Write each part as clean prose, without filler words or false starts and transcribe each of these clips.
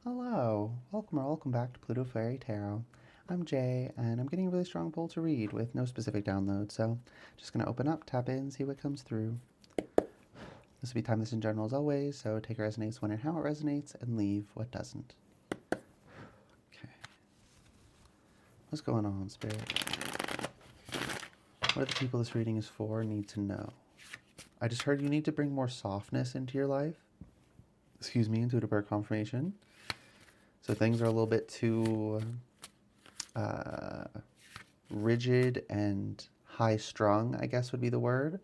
Hello, welcome or welcome back to Pluto Fairy Tarot. I'm Jay, and I'm getting a really strong pull to read with no specific download, so just gonna open up, tap in, see what comes through. This will be timeless in general as always, so take what resonates when and how it resonates, and leave what doesn't. Okay. What's going on, Spirit? What do the people this reading is for need to know? I just heard you need to bring more softness into your life. Excuse me, intuitive bird confirmation. So things are a little bit too uh, rigid and high strung, I guess would be the word.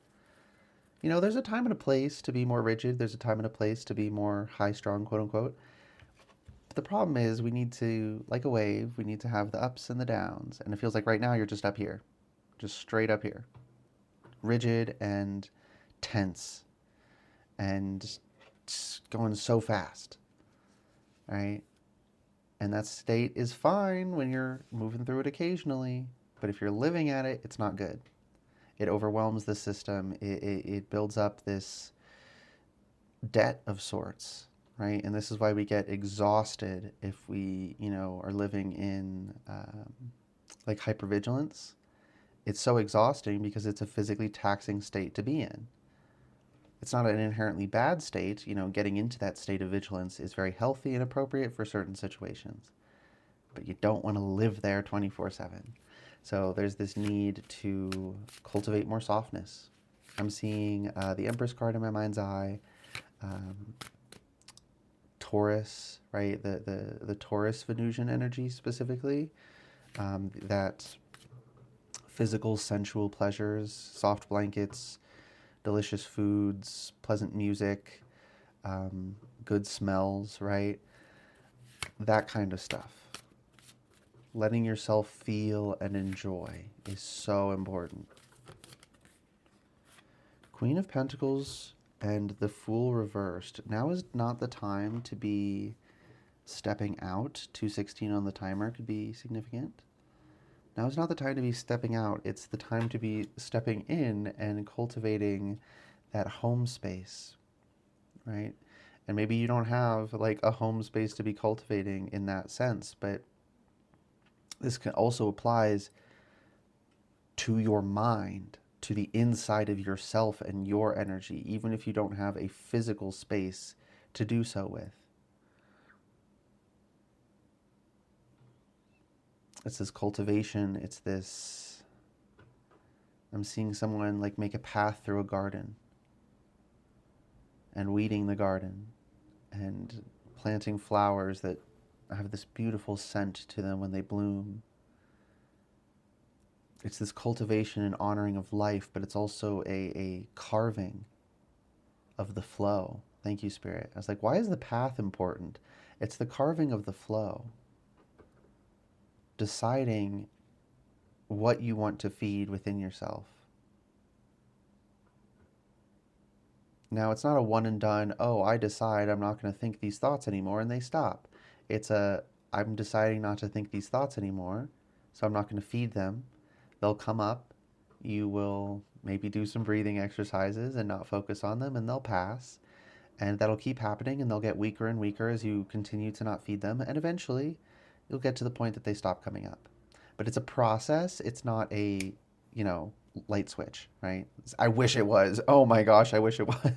You know, there's a time and a place to be more rigid, there's a time and a place to be more high strung, quote unquote. But the problem is, we need to, like a wave, we need to have the ups and the downs. And it feels like right now you're just up here, just straight up here, rigid and tense and just going so fast, right? And that state is fine when you're moving through it occasionally, but if you're living at it, it's not good. It overwhelms the system. It builds up this debt of sorts, right? And this is why we get exhausted if we, are living in like hypervigilance. It's so exhausting because it's a physically taxing state to be in. It's not an inherently bad state. Getting into that state of vigilance is very healthy and appropriate for certain situations, but you don't want to live there 24/7. So there's this need to cultivate more softness. I'm seeing the Empress card in my mind's eye, um, Taurus, right? The Taurus Venusian energy specifically, that physical, sensual pleasures, soft blankets, delicious foods, pleasant music, good smells, right? That kind of stuff. Letting yourself feel and enjoy is so important. Queen of Pentacles and the Fool reversed. Now is not the time to be stepping out. 216 on the timer could be significant. Now is not the time to be stepping out. It's the time to be stepping in and cultivating that home space, right? And maybe you don't have like a home space to be cultivating in that sense, but this also applies to your mind, to the inside of yourself and your energy, even if you don't have a physical space to do so with. It's this cultivation, it's this. I'm seeing someone like make a path through a garden and weeding the garden and planting flowers that have this beautiful scent to them when they bloom. It's this cultivation and honoring of life, but it's also a carving of the flow. Thank you, Spirit. I was like, why is the path important? It's the carving of the flow. Deciding what you want to feed within yourself. Now, it's not a one and done, oh, I decide I'm not going to think these thoughts anymore, and they stop. It's I'm deciding not to think these thoughts anymore, so I'm not going to feed them. They'll come up. You will maybe do some breathing exercises and not focus on them, and they'll pass. And that'll keep happening, and they'll get weaker and weaker as you continue to not feed them. And eventually, you'll get to the point that they stop coming up. But it's a process. It's not a, you know, light switch, right? I wish it was. Oh my gosh, I wish it was.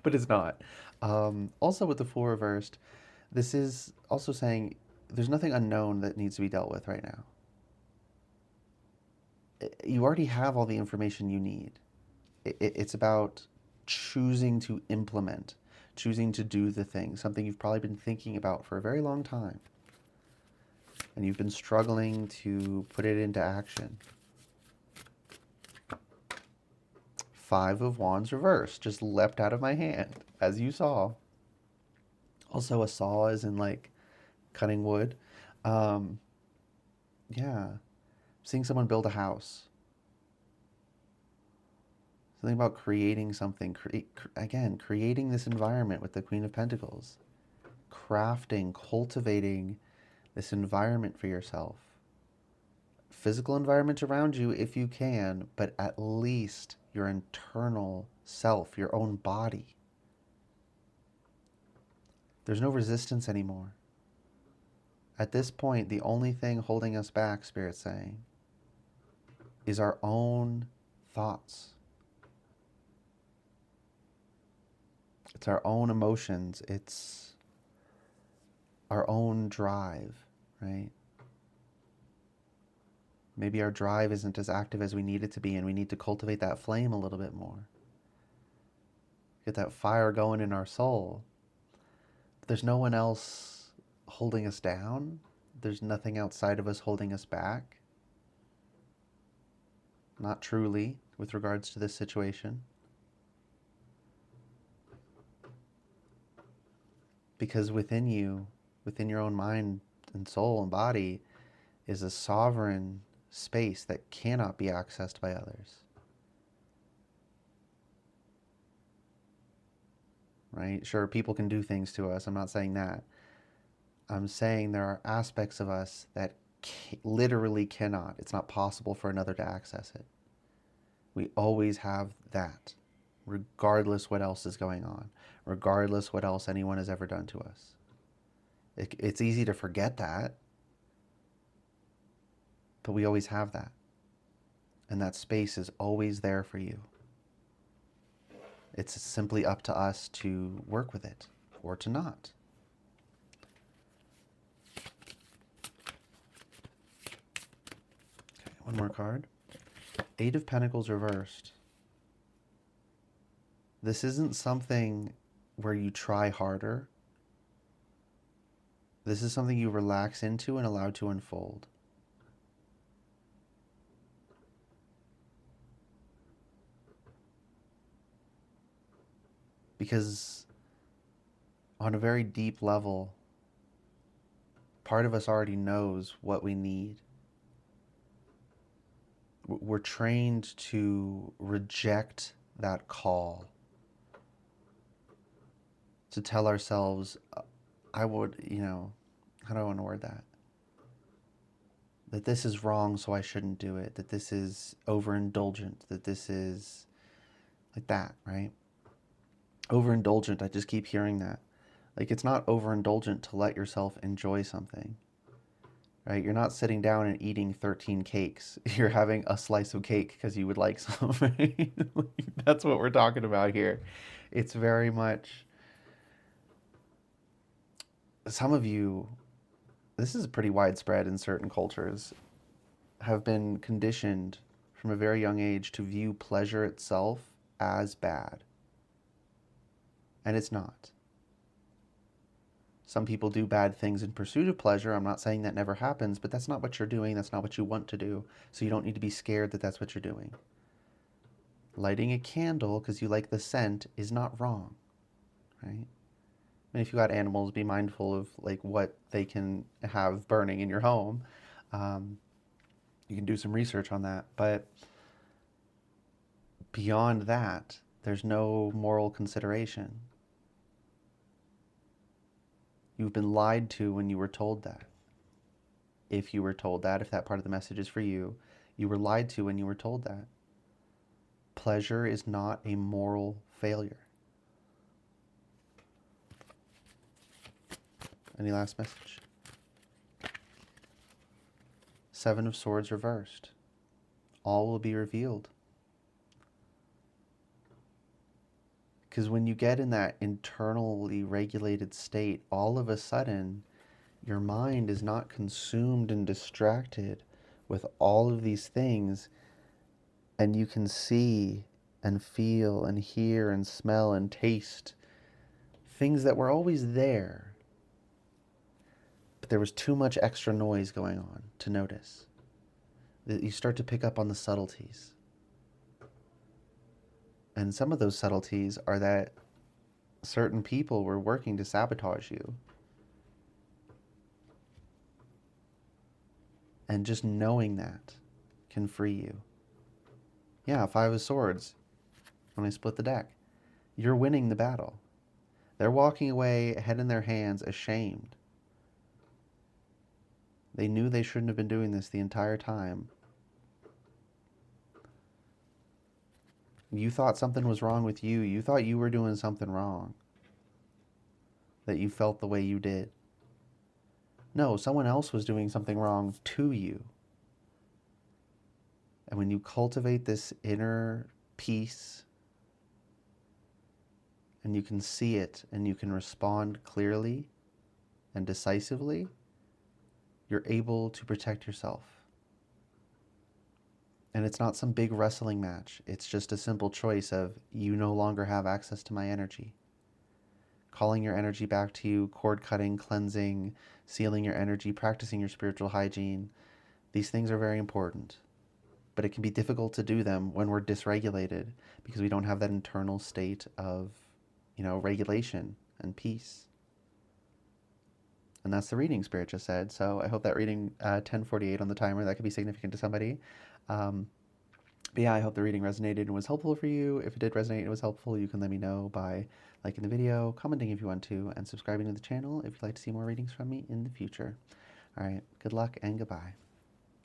But it's not. Also, with the Fool reversed, this is also saying there's nothing unknown that needs to be dealt with right now. You already have all the information you need. It's about choosing to implement, choosing to do the thing, something you've probably been thinking about for a very long time, and you've been struggling to put it into action. Five of Wands reversed just leapt out of my hand, as you saw. Also, a saw is in like cutting wood. Um, yeah, seeing someone build a house. Something about creating something. Again, creating this environment with the Queen of Pentacles. Crafting, cultivating this environment for yourself. Physical environment around you if you can, but at least your internal self, your own body. There's no resistance anymore. At this point, the only thing holding us back, Spirit's saying, is our own thoughts. It's our own emotions. It's our own drive, right? Maybe our drive isn't as active as we need it to be, and we need to cultivate that flame a little bit more. Get that fire going in our soul. But there's no one else holding us down. There's nothing outside of us holding us back. Not truly, with regards to this situation. Because within you, within your own mind and soul and body, is a sovereign space that cannot be accessed by others. Right? Sure, people can do things to us. I'm not saying that. I'm saying there are aspects of us that literally cannot. It's not possible for another to access it. We always have that, regardless what else is going on, regardless what else anyone has ever done to us. It's easy to forget that, but we always have that. And that space is always there for you. It's simply up to us to work with it or to not. Okay, one more card. Eight of Pentacles reversed. This isn't something where you try harder. This is something you relax into and allow to unfold. Because on a very deep level, part of us already knows what we need. We're trained to reject that call, to tell ourselves, I would, how do I want to word that? That this is wrong, so I shouldn't do it. That this is overindulgent. That this is like that, right? Overindulgent, I just keep hearing that. Like, it's not overindulgent to let yourself enjoy something, right? You're not sitting down and eating 13 cakes. You're having a slice of cake because you would like some, right? That's what we're talking about here. It's very much, some of you, this is pretty widespread in certain cultures, have been conditioned from a very young age to view pleasure itself as bad. And it's not. Some people do bad things in pursuit of pleasure. I'm not saying that never happens, but that's not what you're doing. That's not what you want to do. So you don't need to be scared that that's what you're doing. Lighting a candle because you like the scent is not wrong, right? And if you got animals, be mindful of like what they can have burning in your home. You can do some research on that. But beyond that, there's no moral consideration. You've been lied to when you were told that. If you were told that, if that part of the message is for you, you were lied to when you were told that. Pleasure is not a moral failure. Any last message? Seven of Swords reversed. All will be revealed. Because when you get in that internally regulated state, all of a sudden, your mind is not consumed and distracted with all of these things, and you can see and feel and hear and smell and taste things that were always there, but there was too much extra noise going on to notice. That you start to pick up on the subtleties. And some of those subtleties are that certain people were working to sabotage you. And just knowing that can free you. Yeah, Five of Swords. When I split the deck, you're winning the battle. They're walking away, head in their hands, ashamed. They knew they shouldn't have been doing this the entire time. You thought something was wrong with you. You thought you were doing something wrong. that you felt the way you did. No, someone else was doing something wrong to you. And when you cultivate this inner peace and you can see it and you can respond clearly and decisively, you're able to protect yourself. And it's not some big wrestling match. It's just a simple choice of you no longer have access to my energy. Calling your energy back to you, cord cutting, cleansing, sealing your energy, practicing your spiritual hygiene. These things are very important. But it can be difficult to do them when we're dysregulated because we don't have that internal state of, regulation and peace. And that's the reading Spirit just said. So I hope that reading 10:48 on the timer, that could be significant to somebody. But yeah, I hope the reading resonated and was helpful for you. If it did resonate and was helpful, you can let me know by liking the video, commenting if you want to, and subscribing to the channel if you'd like to see more readings from me in the future. All right, good luck and goodbye.